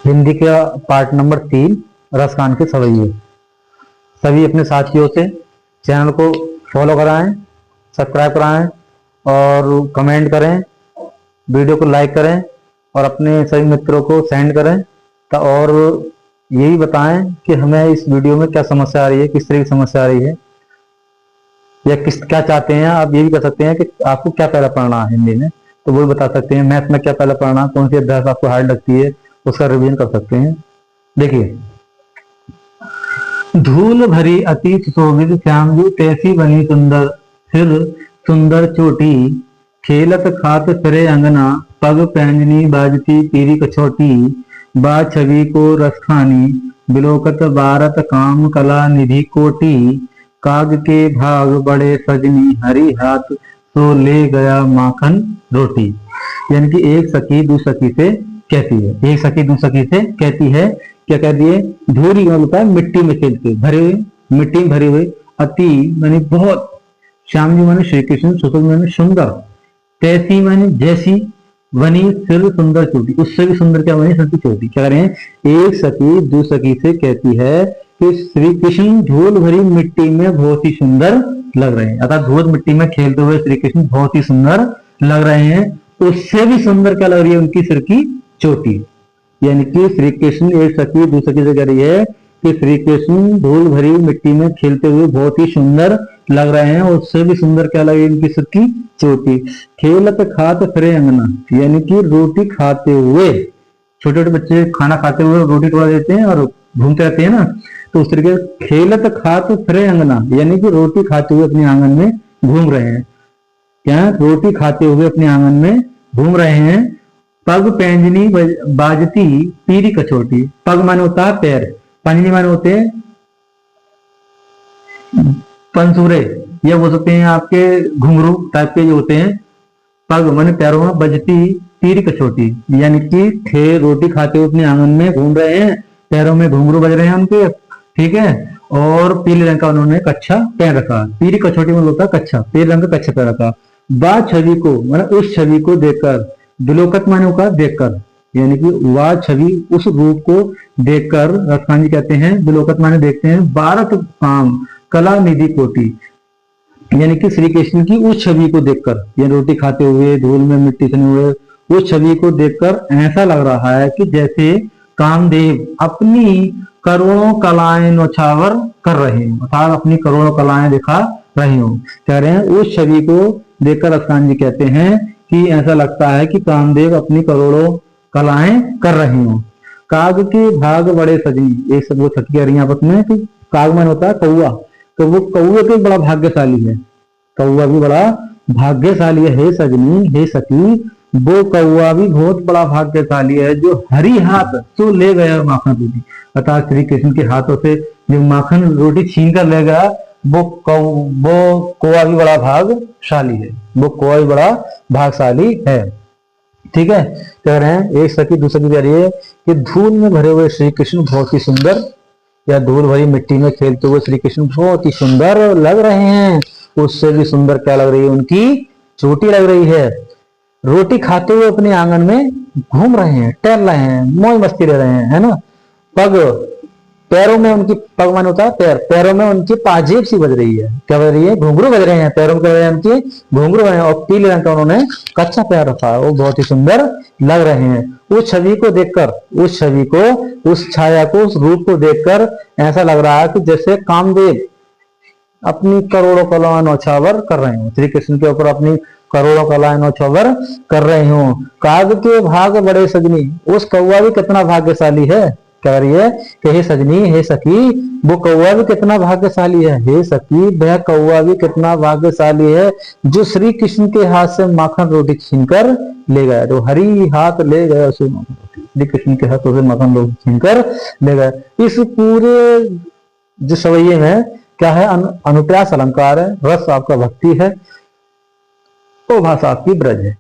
हिंदी का part number 3, Raskhan के सवैये। सभी अपने साथियों से चैनल को फॉलो कराएं, सब्सक्राइब कराएं और कमेंट करें, वीडियो को लाइक करें और अपने सभी मित्रों को सेंड करें। और यही बताएं कि हमें इस वीडियो में क्या समस्या आ रही है, किस तरह की समस्या आ रही है या क्या चाहते हैं। आप ये भी कर सकते हैं कि आपको क्या पहला पढ़ना है हिंदी में, तो वो भी बता सकते हैं। मैथ में क्या पहला पढ़ना, कौन सी अध्याय आपको हार्ड लगती है, उसका रिवीजन कर सकते हैं। देखिए, धूल भरी अतीत शोभित श्यामजू तैसी बनी सुंदर, फिर सुंदर चोटी खेलत खात फिरे अंगना, पग पैंजनी बाजती पीरी कछोटी, बा छवि को रसखानी बिलोकत बारत काम कला निधि कोटी, काग के भाग बड़े सजनी हरी हाथ तो ले गया माखन रोटी। यानी कि एक सखी दूसरी सखी से कहती है, एक सखी दूसरी सखी से कहती है, क्या कहती है? धूरी होता है मिट्टी में खेलते, भरे हुए, मिट्टी में भरे हुए, अति माने बहुत, श्याम जी माने श्री कृष्ण, सुतल माने सुंदर, तैसी माने जैसी, वनी सिर सुंदर चोटी, उससे भी सुंदर क्या बनी? सिर की चोटी। क्या करें? एक सखी दूसरी सखी से कहती है कि श्री कृष्ण धूल भरी मिट्टी में बहुत ही सुंदर लग रहे हैं, अर्थात धूल मिट्टी में खेलते हुए श्री कृष्ण बहुत ही सुंदर लग रहे हैं। उससे भी सुंदर क्या लग रही है? उनकी सिर की चोटी। यानी कि श्री कृष्ण एक सखी दूसरी सखी से कह रही है कि श्री कृष्ण धूल भरी मिट्टी में खेलते हुए बहुत ही सुंदर लग रहे हैं, उससे भी सुंदर क्या लगे? इनकी सिर की चोटी। खेलत खात फिरे अंगना, यानी कि रोटी खाते हुए, छोटे छोटे बच्चे खाना खाते हुए रोटी टोड़ा देते हैं और घूमते रहते हैं ना, तो उस तरीके खेलत खात फिरे अंगना, यानी कि रोटी खाते हुए अपने आंगन में घूम रहे हैं। क्या? रोटी खाते हुए अपने आंगन में घूम रहे हैं। पग पैंजनी बाजती पीरी कचोटी, पग माने होता है पैर, पंजनी माने होते हैं पंसूरे, या बोल सकते हैं आपके घुंघरू टाइप के जो होते हैं। पग माने पैरों में, बजती पीरी कचोटी, यानी कि रोटी खाते हुए अपने आंगन में घूम रहे हैं, पैरों में घुंघरू बज रहे हैं उनके, ठीक है। और पीले रंग का उन्होंने कच्छा पहन रखा, पीरी कचोटी में होता है कच्छा, पीले रंग का कच्छा पहन रखा। बा छवि को माने उस छवि को देखकर, बिलोकत माने होगा देखकर, यानी कि वह छवि उस रूप को देखकर रसखान जी कहते हैं, बिलोकत माने देखते हैं, बारत काम कला निधि कोटि, यानी कि श्री कृष्ण की उस छवि को देखकर, ये रोटी खाते हुए धूल में मिट्टी सने हुए उस छवि को देखकर ऐसा लग रहा है कि जैसे कामदेव अपनी करोड़ों कलाएं नौछावर कर रहे हो, अर्थात अपनी करोड़ों कलाएं दिखा रहे हो। कह रहे हैं उस छवि को देखकर रसखान जी कहते हैं कि ऐसा लगता है कि कामदेव अपनी करोड़ों कलाएं कर रहे हो। काग के भाग बड़े सजनी, एक सब वो सखी कह रही है आपस में कि काग मन होता है कौआ, तो वो कौए के बड़ा भाग्यशाली है, कौआ भी बड़ा भाग्यशाली है। हे सजनी, हे सखी, वो कौआ भी बहुत बड़ा भाग्यशाली है जो हरी हाथ तो ले गया माखन रोटी, अर्थात श्री कृष्ण के हाथों से जो माखन रोटी छीन कर ले गया, वो कौआ भी बड़ा भाग्यशाली है, वो कौआ भी बड़ा भाग्यशाली है। ठीक है, कह रहे हैं एक सखी दूसरी कह रही है कि धूल में भरे हुए श्री कृष्ण बहुत ही सुंदर, या धूल भरी मिट्टी में खेलते हुए श्री कृष्ण बहुत ही सुंदर लग रहे हैं, उससे भी सुंदर क्या लग रही है? उनकी चोटी लग रही है। रोटी खाते हुए अपने आंगन में घूम रहे हैं, टहल रहे हैं, मौज मस्ती ले रहे हैं, है ना। पग, पैरों में उनकी, पग मान होता है पैर, पैरों में उनकी पाजेब सी बज रही है, क्या बज रही है? घुंघरू बज रहे हैं, पैरों में क्या उनके घुंघरू बज रहे हैं, और पीले रंग का उन्होंने कच्चा पैर रखा है, वो बहुत ही सुंदर लग रहे हैं। उस छवि को देखकर, उस छवि को, उस छाया को, उस रूप को देखकर ऐसा लग रहा है कि जैसे कामदेव अपनी करोड़ों कलाएं नौछावर कर रहे हो, श्री कृष्ण के ऊपर अपनी करोड़ों कलाएं नौछावर कर रहे हो। काग के भाग बड़े सजनी, उस कौआ भी कितना भाग्यशाली है, कह रही है कि हे सजनी, हे सखी, वो कौआ भी कितना भाग्यशाली है, हे सखी, वह कौआ भी कितना भाग्यशाली है जो श्री कृष्ण के हाथ से माखन रोटी छीनकर ले गया, तो हरी हाथ ले गया उसे माखन रोटी, श्री कृष्ण के हाथों से माखन रोटी छीनकर ले गया। इस पूरे जो सवैये में क्या है? अनुप्रास अलंकार है, रस आपका भक्ति है, तो भाषा आपकी ब्रज है।